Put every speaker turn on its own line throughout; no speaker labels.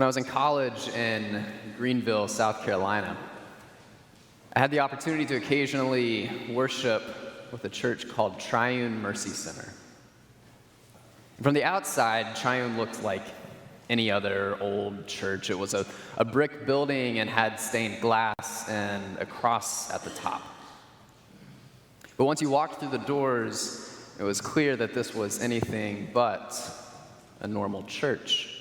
When I was in college in Greenville, South Carolina, I had the opportunity to occasionally worship with a church called Triune Mercy Center. From the outside, Triune looked like any other old church. It was a brick building and had stained glass and a cross at the top. But once you walked through the doors, it was clear that this was anything but a normal church.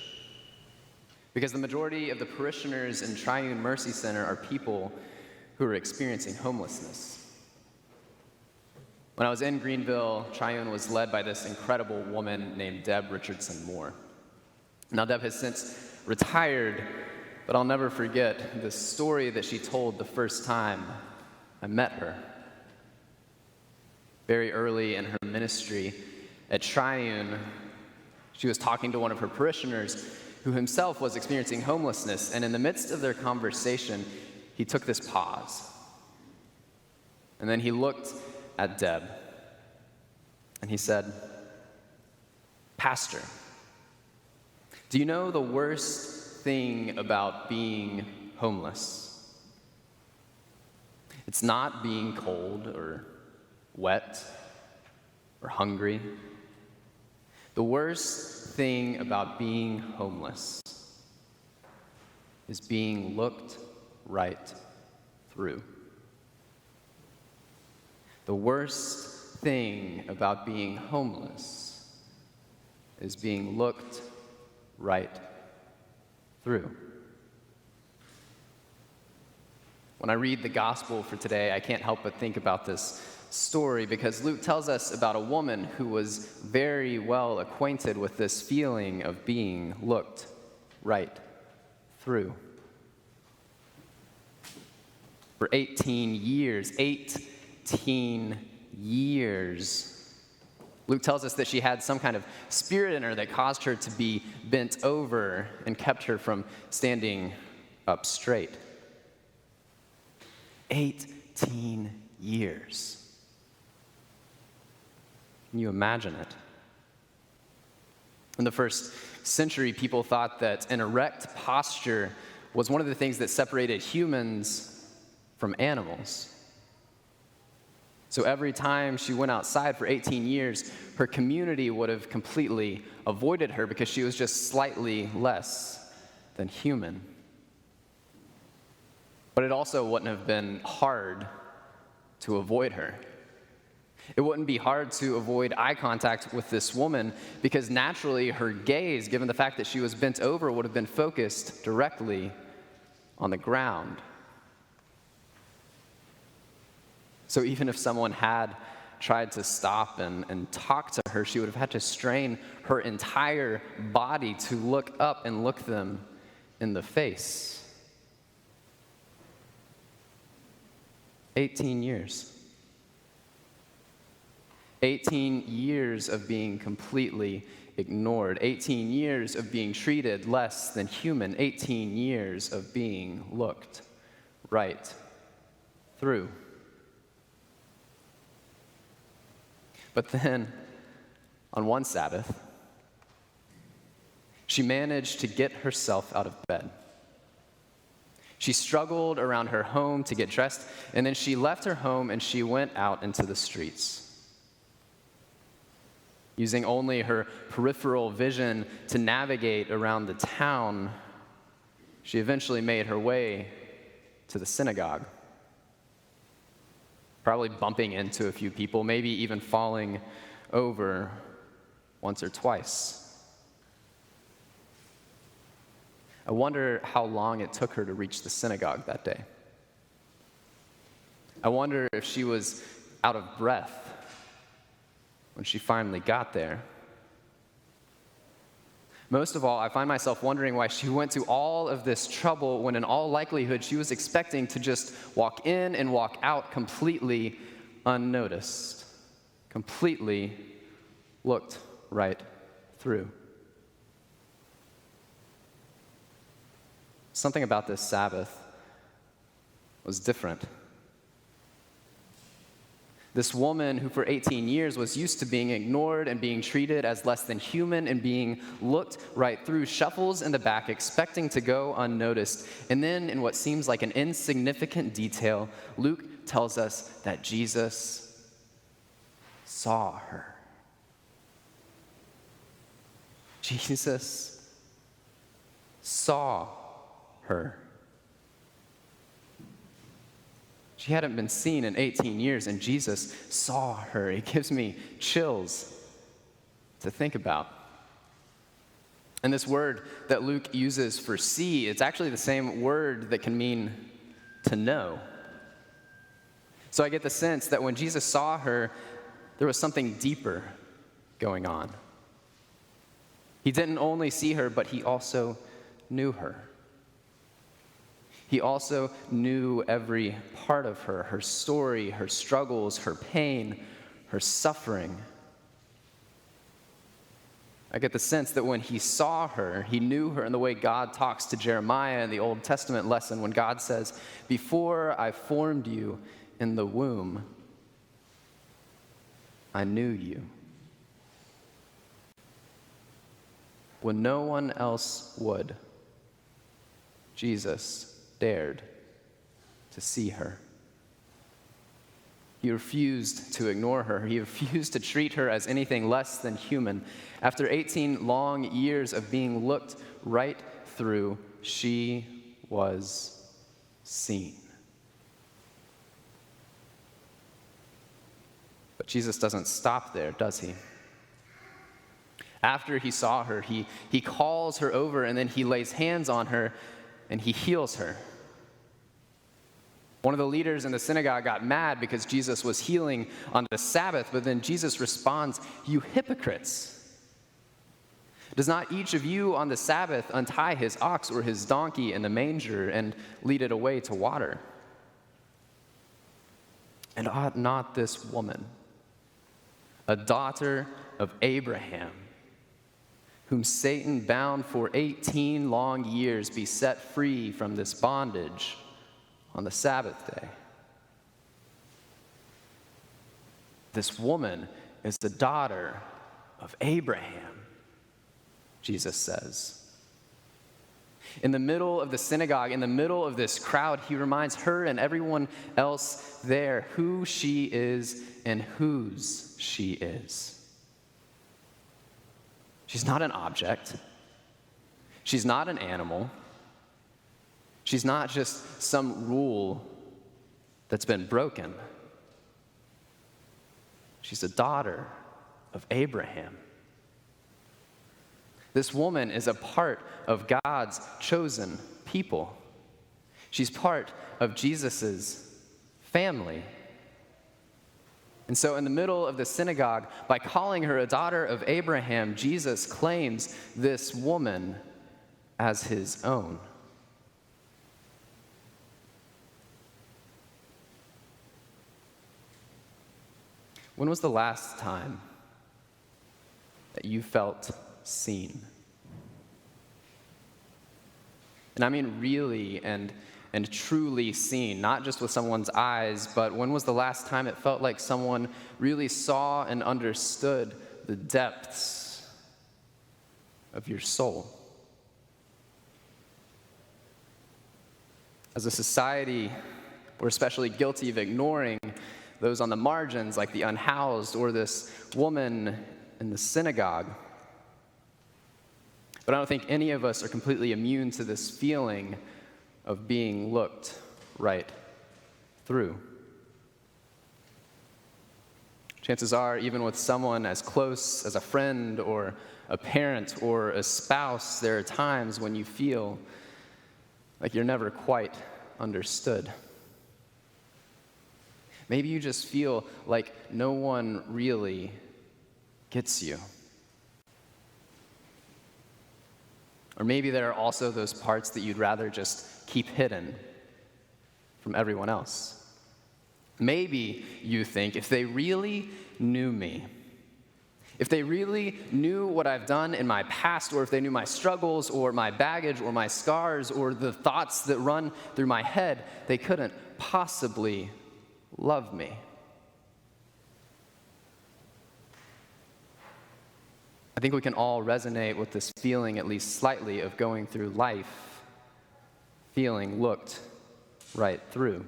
Because the majority of the parishioners in Triune Mercy Center are people who are experiencing homelessness. When I was in Greenville, Triune was led by this incredible woman named Deb Richardson Moore. Now, Deb has since retired, but I'll never forget the story that she told the first time I met her. Very early in her ministry at Triune, she was talking to one of her parishioners who himself was experiencing homelessness, and in the midst of their conversation, he took this pause. And then he looked at Deb, and he said, "Pastor, do you know the worst thing about being homeless? It's not being cold or wet or hungry. The worst thing about being homeless is being looked right through. The worst thing about being homeless is being looked right through." When I read the gospel for today, I can't help but think about this story because Luke tells us about a woman who was very well acquainted with this feeling of being looked right through. For 18 years, Luke tells us that she had some kind of spirit in her that caused her to be bent over and kept her from standing up straight. 18 years. Can you imagine it? In the first century, people thought that an erect posture was one of the things that separated humans from animals. So every time she went outside for 18 years, her community would have completely avoided her because she was just slightly less than human. But it also wouldn't have been hard to avoid her. It wouldn't be hard to avoid eye contact with this woman because naturally her gaze, given the fact that she was bent over, would have been focused directly on the ground. So even if someone had tried to stop and talk to her, she would have had to strain her entire body to look up and look them in the face. 18 years. 18 years of being completely ignored. 18 years of being treated less than human. 18 years of being looked right through. But then, on one Sabbath, she managed to get herself out of bed. She struggled around her home to get dressed, and then she left her home and she went out into the streets. Using only her peripheral vision to navigate around the town, she eventually made her way to the synagogue. Probably bumping into a few people, maybe even falling over once or twice. I wonder how long it took her to reach the synagogue that day. I wonder if she was out of breath when she finally got there. Most of all, I find myself wondering why she went to all of this trouble when in all likelihood she was expecting to just walk in and walk out completely unnoticed, completely looked right through. Something about this Sabbath was different. This woman who for 18 years was used to being ignored and being treated as less than human and being looked right through, shuffles in the back, expecting to go unnoticed. And then, in what seems like an insignificant detail, Luke tells us that Jesus saw her. Jesus saw her. She hadn't been seen in 18 years, and Jesus saw her. It gives me chills to think about. And this word that Luke uses for see, it's actually the same word that can mean to know. So I get the sense that when Jesus saw her, there was something deeper going on. He didn't only see her, but he also knew her. He also knew every part of her, her story, her struggles, her pain, her suffering. I get the sense that when he saw her, he knew her in the way God talks to Jeremiah in the Old Testament lesson when God says, "Before I formed you in the womb, I knew you." When no one else would, Jesus dared to see her. He refused to ignore her. He refused to treat her as anything less than human. After 18 long years of being looked right through, she was seen. But Jesus doesn't stop there, does he? After he saw her, he calls her over, and then he lays hands on her and he heals her. One of the leaders in the synagogue got mad because Jesus was healing on the Sabbath, but then Jesus responds, "You hypocrites! Does not each of you on the Sabbath untie his ox or his donkey in the manger and lead it away to water? And ought not this woman, a daughter of Abraham, whom Satan bound for 18 long years, be set free from this bondage on the Sabbath day?" This woman is the daughter of Abraham, Jesus says. In the middle of the synagogue, in the middle of this crowd, he reminds her and everyone else there who she is and whose she is. She's not an object. She's not an animal. She's not just some rule that's been broken. She's a daughter of Abraham. This woman is a part of God's chosen people. She's part of Jesus' family. And so in the middle of the synagogue, by calling her a daughter of Abraham, Jesus claims this woman as his own. When was the last time that you felt seen? And I mean really and truly seen, not just with someone's eyes, but when was the last time it felt like someone really saw and understood the depths of your soul? As a society, we're especially guilty of ignoring those on the margins, like the unhoused or this woman in the synagogue. But I don't think any of us are completely immune to this feeling of being looked right through. Chances are, even with someone as close as a friend or a parent or a spouse, there are times when you feel like you're never quite understood. Maybe you just feel like no one really gets you. Or maybe there are also those parts that you'd rather just keep hidden from everyone else. Maybe you think, if they really knew me, if they really knew what I've done in my past, or if they knew my struggles or my baggage or my scars or the thoughts that run through my head, they couldn't possibly love me. I think we can all resonate with this feeling, at least slightly, of going through life, feeling looked right through.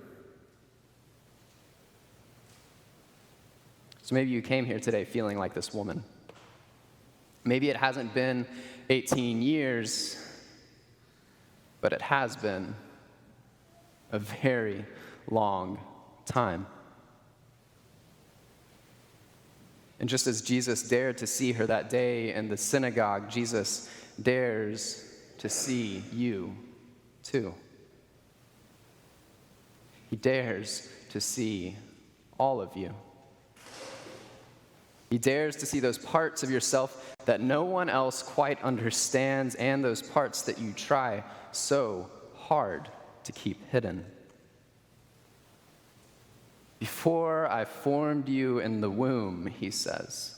So maybe you came here today feeling like this woman. Maybe it hasn't been 18 years, but it has been a very long time. And just as Jesus dared to see her that day in the synagogue, Jesus dares to see you too. He dares to see all of you. He dares to see those parts of yourself that no one else quite understands, and those parts that you try so hard to keep hidden. Before I formed you in the womb, he says,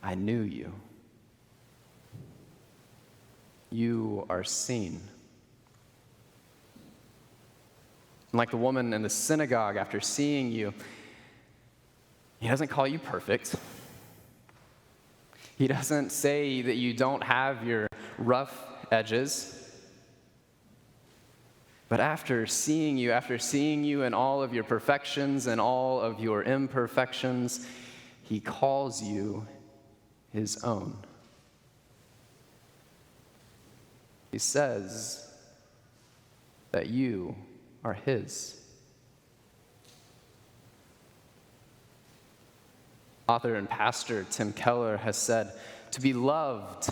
I knew you. You are seen. And like the woman in the synagogue, after seeing you, he doesn't call you perfect. He doesn't say that you don't have your rough edges. But after seeing you in all of your perfections and all of your imperfections, he calls you his own. He says that you are his. Author and pastor Tim Keller has said, to be loved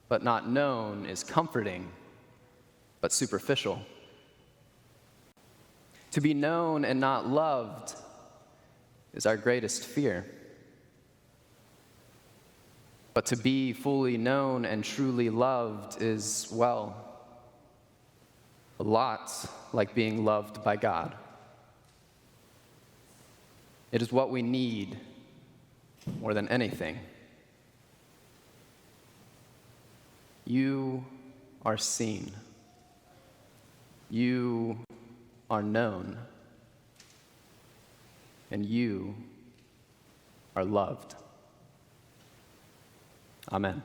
but not known is comforting but superficial. To be known and not loved is our greatest fear. But to be fully known and truly loved is, well, a lot like being loved by God. It is what we need more than anything. You are seen. You are known. And you are loved. Amen.